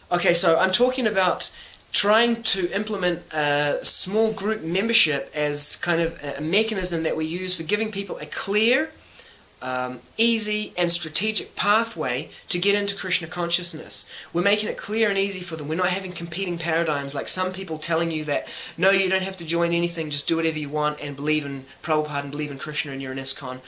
Okay, so I'm talking about trying to implement a small group membership as kind of a mechanism that we use for giving people a clear, easy and strategic pathway to get into Krishna consciousness. We're making it clear and easy for them. We're not having competing paradigms like some people telling you that, no, you don't have to join anything, just do whatever you want and believe in Prabhupada and believe in Krishna and you're an ISKCON.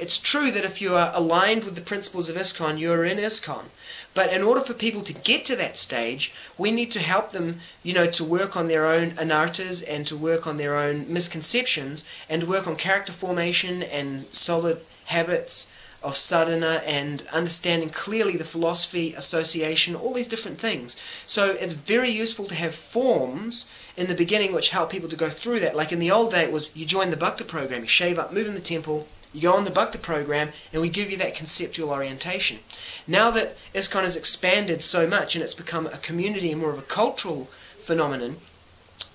It's true that if you are aligned with the principles of ISKCON, you're in ISKCON. But in order for people to get to that stage, we need to help them, to work on their own anartas and to work on their own misconceptions and to work on character formation and solid habits of sadhana and understanding clearly the philosophy, association, all these different things. So it's very useful to have forms in the beginning which help people to go through that. Like in the old day it was you join the Bhakta program, you shave up, move in the temple, you go on the Bhakta program and we give you that conceptual orientation. Now that ISKCON has expanded so much and it's become a community and more of a cultural phenomenon,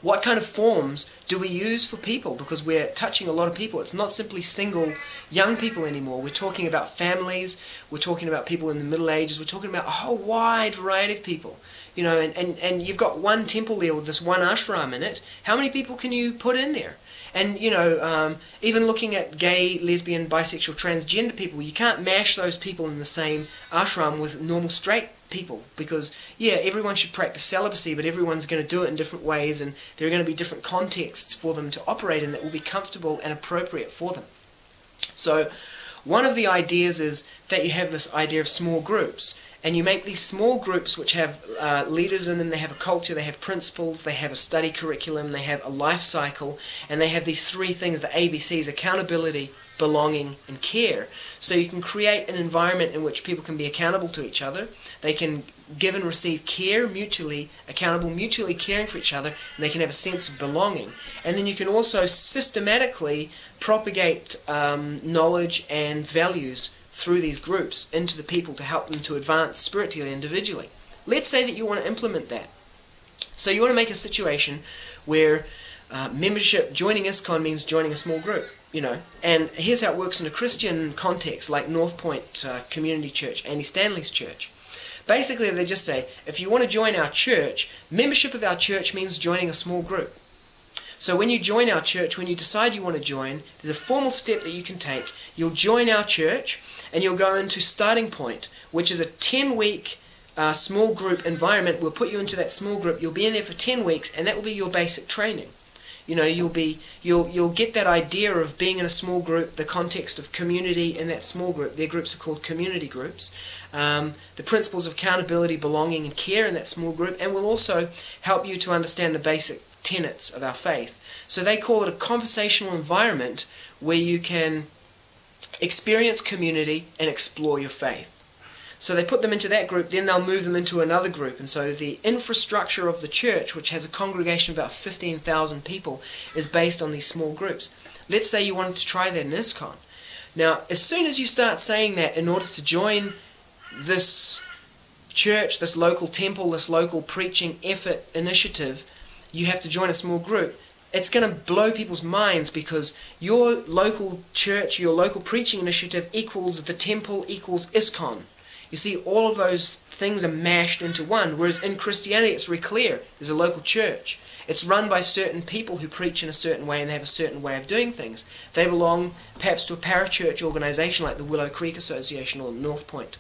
what kind of forms do we use for people? Because we're touching a lot of people. It's not simply single young people anymore. We're talking about families, we're talking about people in the Middle Ages, we're talking about a whole wide variety of people. And you've got one temple there with this one ashram in it. How many people can you put in there? And, even looking at gay, lesbian, bisexual, transgender people, you can't mash those people in the same ashram with normal straight people because, yeah, everyone should practice celibacy, but everyone's going to do it in different ways and there are going to be different contexts for them to operate in that will be comfortable and appropriate for them. So one of the ideas is that you have this idea of small groups. And you make these small groups which have leaders in them, they have a culture, they have principles, they have a study curriculum, they have a life cycle, and they have these three things, the ABCs, accountability, belonging, and care. So you can create an environment in which people can be accountable to each other, they can give and receive care, mutually accountable, mutually caring for each other, and they can have a sense of belonging. And then you can also systematically propagate knowledge and values through these groups into the people to help them to advance spiritually individually. Let's say that you want to implement that. So you want to make a situation where membership, joining ISKCON means joining a small group, and here's how it works in a Christian context like North Point Community Church, Andy Stanley's church. Basically they just say, if you want to join our church, membership of our church means joining a small group. So when you join our church, when you decide you want to join, there's a formal step that you can take. You'll join our church and you'll go into Starting Point, which is a 10-week small group environment. We'll put you into that small group. You'll be in there for 10 weeks and that will be your basic training. You'll get that idea of being in a small group, the context of community in that small group. Their groups are called community groups. The principles of accountability, belonging and care in that small group, and will also help you to understand the basic tenets of our faith. So they call it a conversational environment where you can experience community and explore your faith. So they put them into that group, then they'll move them into another group. And so the infrastructure of the church, which has a congregation of about 15,000 people, is based on these small groups. Let's say you wanted to try that in ISKCON. Now, as soon as you start saying that in order to join this church, this local temple, this local preaching effort initiative, you have to join a small group. It's going to blow people's minds because your local church, your local preaching initiative equals the temple equals ISKCON. You see, all of those things are mashed into one, whereas in Christianity it's very clear. There's a local church. It's run by certain people who preach in a certain way and they have a certain way of doing things. They belong perhaps to a parachurch organization like the Willow Creek Association or North Point.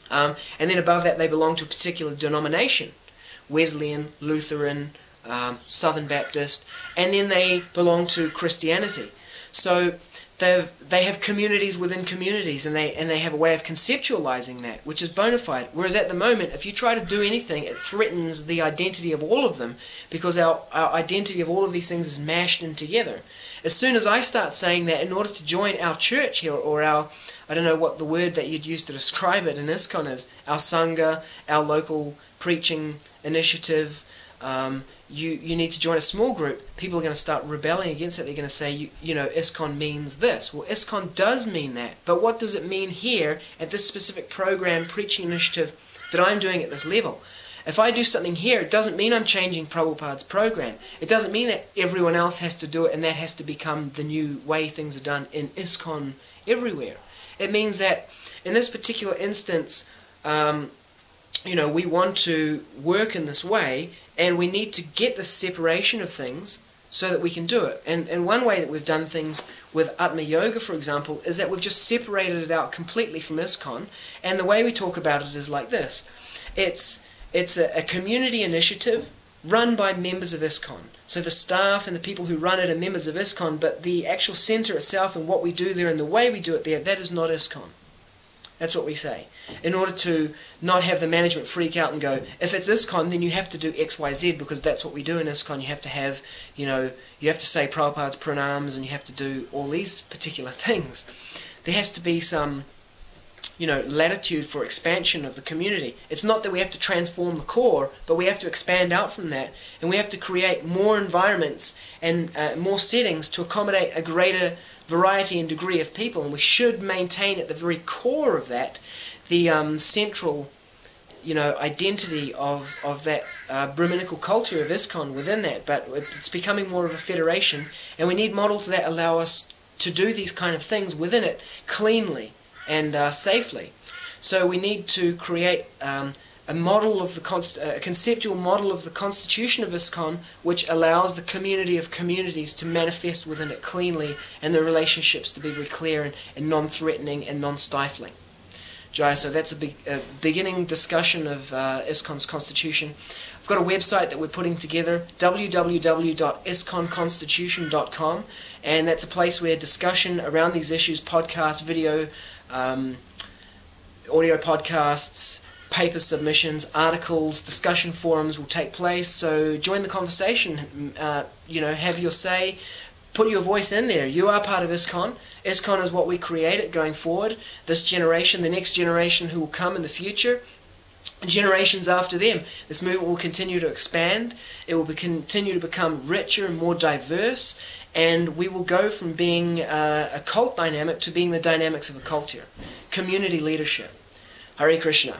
And then above that they belong to a particular denomination, Wesleyan, Lutheran, Southern Baptist, and then they belong to Christianity. So they have communities within communities, and they have a way of conceptualizing that, which is bona fide. Whereas at the moment, if you try to do anything, it threatens the identity of all of them, because our identity of all of these things is mashed in together. As soon as I start saying that in order to join our church here, or our, I don't know what the word that you'd use to describe it in ISKCON is, our Sangha, our local preaching initiative, you need to join a small group, people are going to start rebelling against it. They're going to say, ISKCON means this. Well, ISKCON does mean that, but what does it mean here at this specific program, preaching initiative that I'm doing at this level? If I do something here, it doesn't mean I'm changing Prabhupada's program. It doesn't mean that everyone else has to do it and that has to become the new way things are done in ISKCON everywhere. It means that in this particular instance, we want to work in this way, and we need to get the separation of things so that we can do it. And one way that we've done things with Atma Yoga, for example, is that we've just separated it out completely from ISKCON, and the way we talk about it is like this. It's a community initiative run by members of ISKCON. So the staff and the people who run it are members of ISKCON, but the actual center itself and what we do there and the way we do it there, that is not ISKCON. That's what we say. In order to not have the management freak out and go, if it's ISKCON, then you have to do X, Y, Z, because that's what we do in ISKCON. You have to have, you have to say Prabhupada's pranams, and you have to do all these particular things. There has to be some, latitude for expansion of the community. It's not that we have to transform the core, but we have to expand out from that, and we have to create more environments and more settings to accommodate a greater variety and degree of people, and we should maintain at the very core of that the central identity of that Brahminical culture of ISKCON within that. But it's becoming more of a federation, and we need models that allow us to do these kind of things within it cleanly and safely. So we need to create a model of a conceptual model of the constitution of ISKCON, which allows the community of communities to manifest within it cleanly, and the relationships to be very clear and non-threatening and non-stifling. Jai, so that's a beginning discussion of ISKCON's constitution. I've got a website that we're putting together, www.iskonconstitution.com, and that's a place where discussion around these issues, podcasts, video, audio podcasts, paper submissions, articles, discussion forums will take place. So join the conversation, have your say, put your voice in there. You are part of ISKCON. ISKCON is what we created going forward. This generation, the next generation who will come in the future, generations after them, this movement will continue to expand. It will continue to become richer and more diverse, and we will go from being a cult dynamic to being the dynamics of a culture. Community leadership. Hare Krishna.